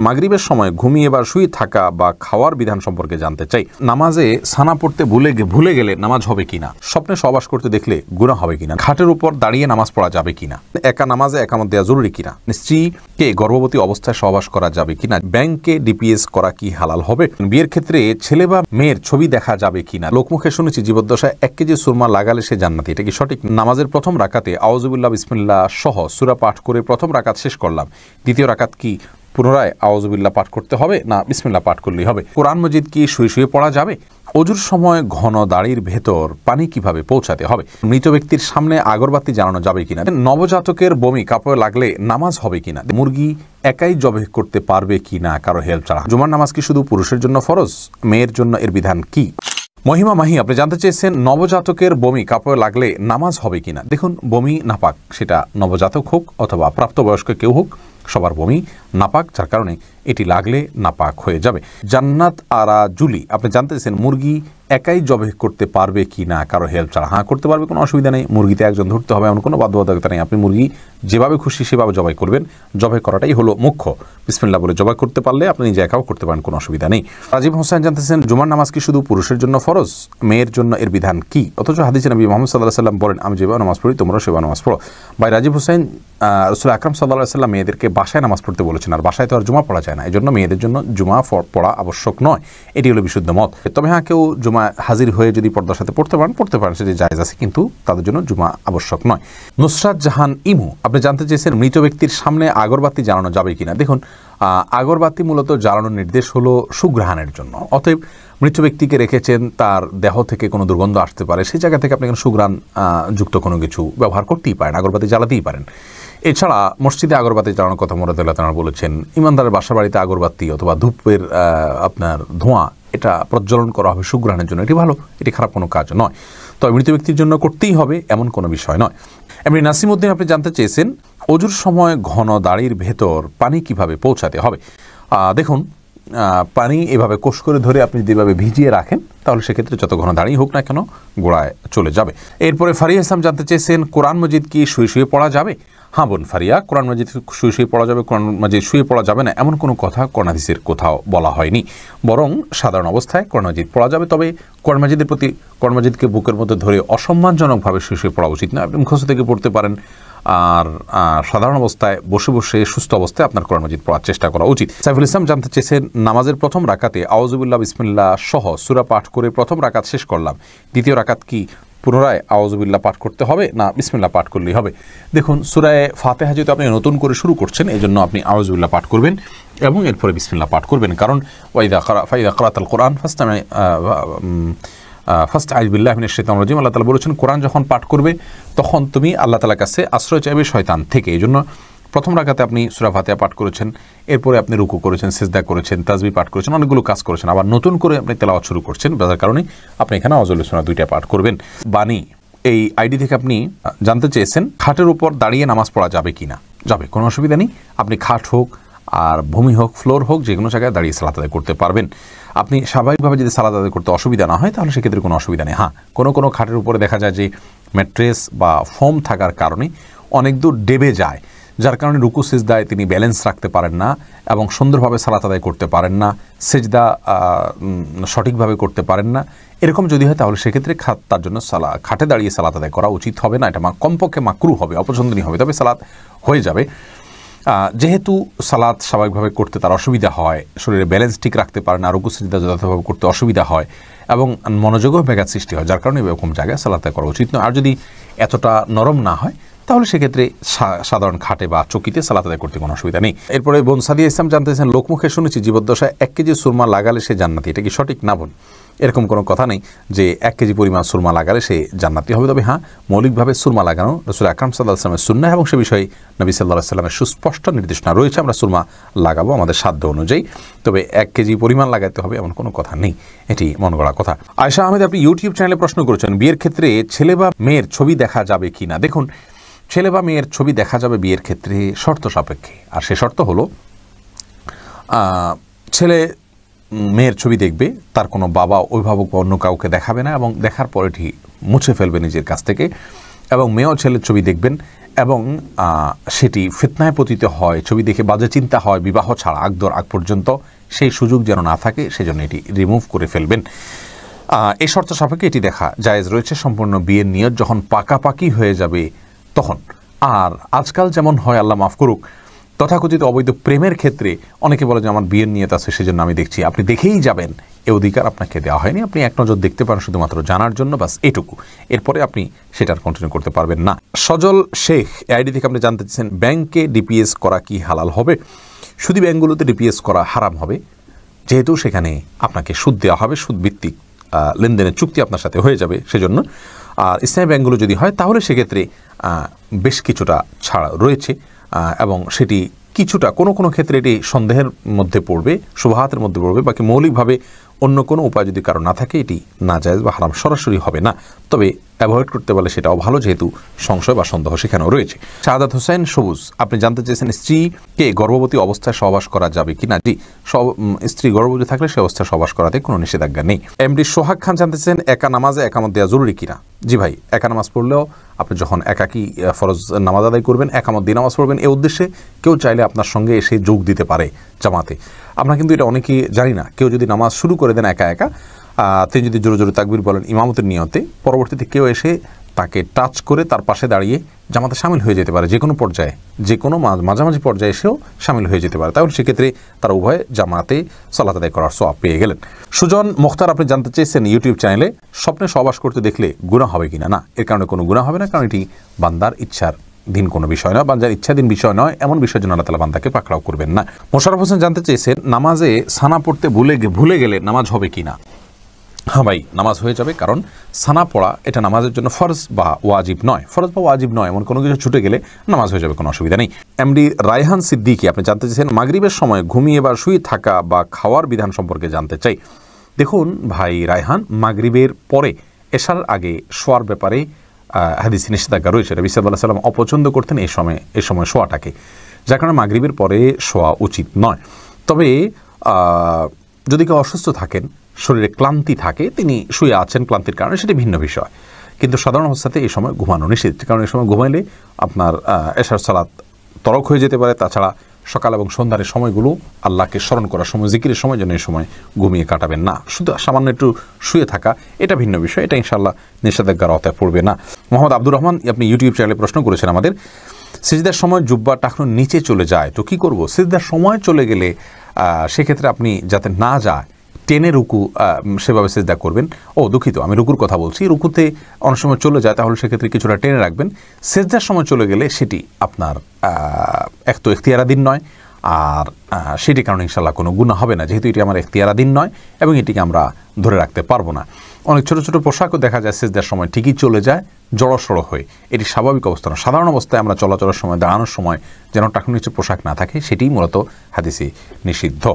মাগরিবের সময় ঘুমিয়ে বা শুয়ে থাকা বা খাওয়ার বিধান সম্পর্কে জানতে চাই। নামাজে সানা পড়তে ভুলে গেলে নামাজ হবে কিনা, স্বপ্নে সহবাস করতে দেখলে গুনাহ হবে কিনা, খাটের উপর দাঁড়িয়ে নামাজ পড়া যাবে কিনা, একা নামাজে একামত দেওয়া জরুরি কিনা, স্ত্রীকে গর্ভবতী অবস্থায় সহবাস করা যাবে কিনা, ব্যাংকে ডিপিএস করা কি হালাল হবে, বিয়ের ক্ষেত্রে ছেলে বা মেয়ের ছবি দেখা যাবে কিনা, লোকমুখে শুনেছি জীবদ্দশায় 1 কেজি সুরমা লাগালে সে জান্নাতি, এটা কি সঠিক? নামাজের প্রথম রাকাতে আউযুবিল্লাহ বিসমিল্লাহ সহ সূরা পাঠ করে প্রথম রাকাত শেষ করলাম, দ্বিতীয় রাকাত কি পুনরায় আউযুবিল্লাহ পাঠ করতে হবে না বিসমিল্লাহ পাঠ করলেই হবে? কোরআন মজিদ কি শুয়ে শুয়ে পড়া যাবে? অজুর সময় ঘন দাড়ির ভেতর পানি কিভাবে পৌঁছাতে হবে? মৃত ব্যক্তির সামনে আগরবাতি জ্বালানো যাবে কিনা? নবজাতকের বমি কাপড়ে লাগলে নামাজ হবে কিনা? মুরগি একাই জবাই করতে পারবে কিনা কারো হেল্প ছাড়া? জুমার নামাজ কি শুধু পুরুষের জন্য ফরজ, মেয়ের জন্য এর বিধান কি? মহিমা মাহি আপনি জানতে চেয়েছেন নবজাতকের বমি কাপড়ে লাগলে নামাজ হবে কিনা। দেখুন, বমি নাপাক, সেটা নবজাতক হোক অথবা প্রাপ্তবয়স্ক কেউ হোক, সবার বমি নাপাক, যার কারণে এটি লাগলে নাপাক হয়ে যাবে। জান্নাত আরা জুলি আপনি জানতে চেয়েছেন মুরগি একাই জবাই করতে পারবে কি না কারো হেল্প ছাড়া? হ্যাঁ, করতে পারবে, কোনো অসুবিধা নেই। মুরগিতে একজন ধরতে হবে এমন কোনো বাধ্যবাধকতা নেই। আপনি মুরগি যেভাবে খুশি সেভাবে জবাই করবেন, জবাই করাটাই হলো মুখ্য। বিসমিল্লাহ বলে জবাই করতে পারলে আপনি নিজে একাও করতে পারেন, কোনো অসুবিধা নেই। রাজীব হোসেন জানতেছেন জুমার নামাজ কি শুধু পুরুষের জন্য ফরজ, মেয়ের জন্য এর বিধান কি? অথচ হাদিসে নবী মুহাম্মদ সাল্লাল্লাহু আলাইহি ওয়াসাল্লাম বলেন আমি যেভাবে নামাজ পড়ি তোমরাও সেভাবে নামাজ পড়ো। ভাই রাজীব হোসেন, রাসূল আকরাম সাল্লাল্লাহু আলাইহি ওয়াসাল্লাম মেয়েদেরকে বাসায় নামাজ পড়তে বলেছেন, আর বাসায় তো আর জুমা পড়া যায় না, এই জন্য মেয়েদের জন্য জুমা পড়া আবশ্যক নয়, এটি হলো বিশুদ্ধ মত। তবে হ্যাঁ, কেউ জুমা হাজির হয়ে যদি পর্দার সাথে পড়তে পারেন সেটি জায়েজ আছে, কিন্তু তাদের জন্য জুমা আবশ্যক নয়। নুসরাত জাহান ইমু আপনি জানতে চেয়েছেন মৃত ব্যক্তির সামনে আগরবাতি জ্বালানো যাবে কিনা। দেখুন, আগরবাতি মূলত জ্বালানোর নির্দেশ হলো সুঘ্রাণের জন্য, অতএব মৃত ব্যক্তিকে রেখেছেন, তার দেহ থেকে কোনো দুর্গন্ধ আসতে পারে, সেই জায়গা থেকে আপনি কোনো সুঘ্রাণ যুক্ত কোনো কিছু ব্যবহার করতেই পারেন, আগরবাতি জ্বালাতেই পারেন। এছাড়া মসজিদে আগরবাতি জ্বালানোর কথা মুরাদুল্লাহ তাআলা বলেছেন। ইমানদারের বাসা বাড়িতে আগরবাতি অথবা ধূপের আপনার ধোঁয়া এটা প্রজ্বলন করা হবে সুঘ্রাণের জন্য, এটি ভালো, এটি খারাপ কোনো কাজ নয়। তবে মৃত ব্যক্তির জন্য করতেই হবে এমন কোনো বিষয় নয়। এমনি নাসিমউদ্দিন আপনি জানতে চেয়েছেন অজুর সময় ঘন দাড়ির ভেতর পানি কিভাবে পৌঁছাতে হবে। দেখুন, পানি এভাবে কোষ করে ধরে আপনি যদি এভাবে ভিজিয়ে রাখেন তাহলে সেক্ষেত্রে যত ঘন দাঁড়িয়ে হোক না কেন গোড়ায় চলে যাবে। এরপরে ফারিয়া ইসলাম জানতে চেয়েছেন কোরআন মজিদ কি শুয়ে শুয়ে পড়া যাবে। হ্যাঁ বোন ফারিয়া, কোরআন মজিদ শুয়ে শুয়ে পড়া যাবে, কোরআন মজিদ শুয়ে পড়া যাবে না এমন কোনো কথা কোরআন হাদিসের কোথাও বলা হয়নি, বরং সাধারণ অবস্থায় কোরআন মজিদ পড়া যাবে। তবে কোরআন মজিদের প্রতি কোরআন মজিদকে বুকের মধ্যে ধরে অসম্মানজনকভাবে শুয়ে শুয়ে পড়া উচিত না। আপনি মুখস্থ থেকে পড়তে পারেন, আর সাধারণ অবস্থায় বসে বসে সুস্থ অবস্থায় আপনার কোরআন মজিদ পড়ার চেষ্টা করা উচিত। সাইফুল ইসলাম জানতে চেয়েছেন নামাজের প্রথম রাকাতে আউযুবিল্লাহ বিসমিল্লাহ সহ সূরা পাঠ করে প্রথম রাকাত শেষ করলাম, দ্বিতীয় রাকাত কি পুনরায় আউযুবিল্লাহ পাঠ করতে হবে না বিসমিল্লাহ পাঠ করলেই হবে? দেখুন, সূরা ফাতিহা যেহেতু আপনি নতুন করে শুরু করছেন, এই জন্য আপনি আউযুবিল্লাহ পাঠ করবেন এবং এরপরে বিসমিল্লাহ পাঠ করবেন, কারণ ফাইদা ক্রাআতাল কোরআন ফাস্তাইয বিল্লাহি মিনাশ শাইতানির রাজিম। আল্লাহ তাআলা বলেছেন কোরআন যখন পাঠ করবে তখন তুমি আল্লাহ তাআলার কাছে আশ্রয় চাইবে শয়তান থেকে। এই জন্য প্রথম রাকাতে আপনি সূরা ফাতিহা পাঠ করেছেন, এরপরে আপনি রুকু করেছেন, সিজদা করেছেন, তাসবিহ পাঠ করেছেন, অনেকগুলো কাজ করেছেন, আবার নতুন করে আপনি তেলাওয়াত শুরু করছেন, যার কারণে আপনি এখানে আউযুল সূরা 2টা পাঠ করবেন। বাণী এই আইডি থেকে আপনি জানতে চেয়েছেন খাটের উপর দাঁড়িয়ে নামাজ পড়া যাবে কিনা। যাবে, কোনো অসুবিধা নেই। আপনি খাট হোক আর ভূমি হোক ফ্লোর হোক যে কোনো জায়গায় দাঁড়িয়ে সালাত আদায় করতে পারবেন। আপনি স্বাভাবিকভাবে যদি সালাত আদায় করতে অসুবিধা না হয় তাহলে সেক্ষেত্রে কোনো অসুবিধা নেই। হ্যাঁ, কোনো খাটের উপরে দেখা যায় যে ম্যাট্রেস বা ফোম থাকার কারণে অনেক দূর ডেবে যায়, যার কারণে রুকু সিজদায় তিনি ব্যালেন্স রাখতে পারেন না এবং সুন্দরভাবে সালাত আদায় করতে পারেন না, সিজদা সঠিকভাবে করতে পারেন না। এরকম যদি হয় তাহলে সেক্ষেত্রে তার জন্য খাটে দাঁড়িয়ে সালাত আদায় করা উচিত হবে না, এটা কমপক্ষে মাকরুহ হবে, অপছন্দনীয় হবে, তবে সালাত হয়ে যাবে। যেহেতু সালাত স্বাভাবিকভাবে করতে তার অসুবিধা হয়, শরীরে ব্যালেন্স ঠিক রাখতে পারে না, রুকু সিজদা যথাযথভাবে করতে অসুবিধা হয় এবং মনোযোগও ব্যাঘাত সৃষ্টি হয়, যার কারণে এরকম জায়গায় সালাত আদায় করা উচিত নয়। আর যদি এতটা নরম না হয় তাহলে সেক্ষেত্রে সাধারণ খাটে বা চকিতে সালাত আদায় করতে কোনো অসুবিধা নেই। এরপরে বোন সাদিয়া ইসলাম জানতেছেন লোকমুখে শুনেছি জীবদ্দশায় 1 কেজি সুরমা লাগালে সে জান্নাতি, এটা কি সঠিক? না বোন, এরকম কোনো কথা নেই যে 1 কেজি পরিমাণ সুরমা লাগালে সে জান্নাতি হবে। তবে হ্যাঁ, মৌলিকভাবে সুরমা লাগানো রাসূল আকরাম সাল্লাল্লাহু আলাইহি ওয়াসাল্লামের সুন্নাহ এবং সে বিষয়ে নবী সাল্লাল্লাহু আলাইহি ওয়াসাল্লামের সুস্পষ্ট নির্দেশনা রয়েছে, আমরা সুরমা লাগাবো আমাদের সাধ্য অনুযায়ী। তবে 1 কেজি পরিমাণ লাগাতে হবে এমন কোনো কথা নেই, এটি মন গড়া কথা। আয়েশা আহমেদ আপনি ইউটিউব চ্যানেলে প্রশ্ন করেছেন বিয়ের ক্ষেত্রে ছেলে বা মেয়ের ছবি দেখা যাবে কিনা। দেখুন, ছেলে বা মেয়ের ছবি দেখা যাবে বিয়ের ক্ষেত্রে শর্ত সাপেক্ষে, আর সে শর্ত হলো ছেলে মেয়ের ছবি দেখবে, তার কোনো বাবা অভিভাবক বা অন্য কাউকে দেখাবে না এবং দেখার পর এটি মুছে ফেলবে নিজের কাছ থেকে। এবং মেয়ে ও ছেলের ছবি দেখবেন এবং সেটি ফিতনায় পতিত হয়, ছবি দেখে বাজে চিন্তা হয় বিবাহ ছাড়া আগ পর্যন্ত, সেই সুযোগ যেন না থাকে সেজন্য এটি রিমুভ করে ফেলবেন। এই শর্ত সাপেক্ষে এটি দেখা জায়েজ রয়েছে সম্পূর্ণ বিয়ের নিয়ত যখন পাকাপাকি হয়ে যাবে তখন। আর আজকাল যেমন হয়, আল্লাহ মাফ করুক, তথাকথিত অবৈধ প্রেমের ক্ষেত্রে অনেকে বলে যে আমার বিয়ের নিয়ত আছে সেজন্য আমি দেখছি, আপনি দেখেই যাবেন, এ অধিকার আপনাকে দেওয়া হয়নি। আপনি এক নজর দেখতে পারেন শুধুমাত্র জানার জন্য, বাস এটুকু। এরপরে আপনি সেটার কন্টিনিউ করতে পারবেন না। সজল শেখ আইডি থেকে আপনি জানতে চাচ্ছেন ব্যাংকে ডিপিএস করা কি হালাল হবে? শুধু ব্যাংকগুলোতে ডিপিএস করা হারাম হবে, যেহেতু সেখানে আপনাকে সুদ দেওয়া হবে, সুদ ভিত্তিক লেনদেনের চুক্তি আপনার সাথে হয়ে যাবে সেজন্য। আর ইসলামী ব্যাংকগুলো যদি হয় তাহলে সেক্ষেত্রে বেশ কিছুটা ছাড় রয়েছে এবং সেটি কিছুটা কোনো ক্ষেত্রে এটি সন্দেহের মধ্যে পড়বে, শুবহাতের মধ্যে পড়বে, বাকি মৌলিকভাবে অন্য কোনো উপায় যদি কারো না থাকে এটি নাজায়েজ বা হারাম সরাসরি হবে না। তবে অ্যাভয়েড করতে পারলে সেটাও ভালো, যেহেতু সংশয় বা সন্দেহ সেখানেও রয়েছে। শাহাদাত হোসেন সবুজ আপনি জানতে চেয়েছেন স্ত্রীকে গর্ভবতী অবস্থায় সহবাস করা যাবে কিনা? জি, স্ত্রী গর্ভবতী থাকলে সে অবস্থায় সহবাস করাতে কোনো নিষেধাজ্ঞা নেই। এমডি সোহাগ খান জানতে চেয়েছেন একা নামাজে একামত দেওয়া জরুরি কিনা? জি ভাই, একা নামাজ পড়লেও আপনি যখন একাকী ফরজ নামাজ আদায় করবেন, একামত দিয়ে নামাজ পড়বেন, এই উদ্দেশ্যে কেউ চাইলে আপনার সঙ্গে এসে যোগ দিতে পারে জামাতে। আমরা কিন্তু এটা অনেকেই জানি না। কেউ যদি নামাজ শুরু করে দেন একা একা, তিনি যদি জোরে জোরে তাকবীর বলেন ইমামতের নিয়তে, পরবর্তীতে কেউ এসে তাকে টাচ করে তার পাশে দাঁড়িয়ে জামাতে শামিল হয়ে যেতে পারে, যে কোনো পর্যায়ে, যে কোনো মাঝামাঝি পর্যায়ে এসেও শামিল হয়ে যেতে পারে। তাহলে সেক্ষেত্রে তারা উভয়ে জামাতে সালাত আদায় করার সওয়াব পেয়ে গেলেন। সুজন মুখতার আপনি জানতে চেয়েছেন ইউটিউব চ্যানেলে স্বপ্নে সহবাস করতে দেখলে গুনাহ হবে কিনা? না, এর কারণে কোনো গুনাহ হবে না, কারণ এটি বান্দার ইচ্ছার দিন কোনো বিষয় নয়, বান্দার ইচ্ছাধীন বিষয় নয়, এমন বিষয়ের জন্য আল্লাহ তাআলা বান্দাকে পাকড়াও করবেন না। মোশাররফ হোসেন জানতে চেয়েছেন নামাজে সানা পড়তে ভুলে গেলে নামাজ হবে কিনা? হ্যাঁ ভাই, নামাজ হয়ে যাবে, কারণ সানা পড়া এটা নামাজের জন্য ফরজ বা ওয়াজিব নয়। ফরজ বা ওয়াজিব নয় এমন কোনো কিছু ছুটে গেলে নামাজ হয়ে যাবে, কোনো অসুবিধা নেই। এমডি রায়হান সিদ্দিকী আপনি জানতে চেয়েছেন মাগরিবের সময় ঘুমিয়ে বা শুয়ে থাকা বা খাওয়ার বিধান সম্পর্কে জানতে চাই। দেখুন ভাই রায়হান, মাগরিবের পরে এশার আগে শোয়ার ব্যাপারে হাদিসে নিষেধাজ্ঞা রয়েছে। নবী সাল্লাল্লাহু আলাইহি ওয়াসাল্লাম অপছন্দ করতেন এই সময় শোয়াটাকে, যার কারণে মাগরিবের পরে শোয়া উচিত নয়। তবে যদি কেউ অসুস্থ থাকেন, শরীরে ক্লান্তি থাকে, তিনি শুয়ে আছেন ক্লান্তির কারণে, সেটি ভিন্ন বিষয়। কিন্তু সাধারণ অবস্থাতে এই সময় ঘুমানো নিষেধ, কারণ এই সময় ঘুমাইলে আপনার এশার সালাত তরক হয়ে যেতে পারে। তাছাড়া সকাল এবং সন্ধ্যার সময়গুলো আল্লাহকে স্মরণ করার সময়, জিকিরের সময় যেন এই সময় ঘুমিয়ে কাটাবেন না। শুধু সামান্য একটু শুয়ে থাকা এটা ভিন্ন বিষয়, এটা ইনশাআল্লাহ নিষেধাজ্ঞার আওতায় পড়বে না। মোহাম্মদ আব্দুর রহমান আপনি ইউটিউব চ্যানেলে প্রশ্ন করেছেন আমাদের, সিজদার সময় জুব্বা টাকনো নিচে চলে যায় তো কি করব? সিজদার সময় চলে গেলে সেক্ষেত্রে আপনি যাতে না যায় টেনে রুকু সেভাবে সিজদা করবেন। দুঃখিত, আমি রুকুর কথা বলছি। রুকুতে অনেক সময় চলে যায়, তাহলে সেক্ষেত্রে কিছুটা টেনে রাখবেন। সিজদার সময় চলে গেলে সেটি আপনার এক তো এখতিয়ারাধীন নয়, আর সেটির কারণে ইনশাআল্লাহ কোনো গুনাহ হবে না, যেহেতু এটি আমার এখতিয়ারাধীন নয় এবং এটিকে আমরা ধরে রাখতে পারবো না। অনেক ছোট ছোট পোশাকও দেখা যায় সিজদার সময় ঠিকই চলে যায় জড়সড় হয়ে, এটি স্বাভাবিক অবস্থা না। সাধারণ অবস্থায় আমরা চলাচলের সময়, দাঁড়ানোর সময় যেন টাকনুর নিচে পোশাক না থাকে, সেটিই মূলত হাদিসে নিষিদ্ধ।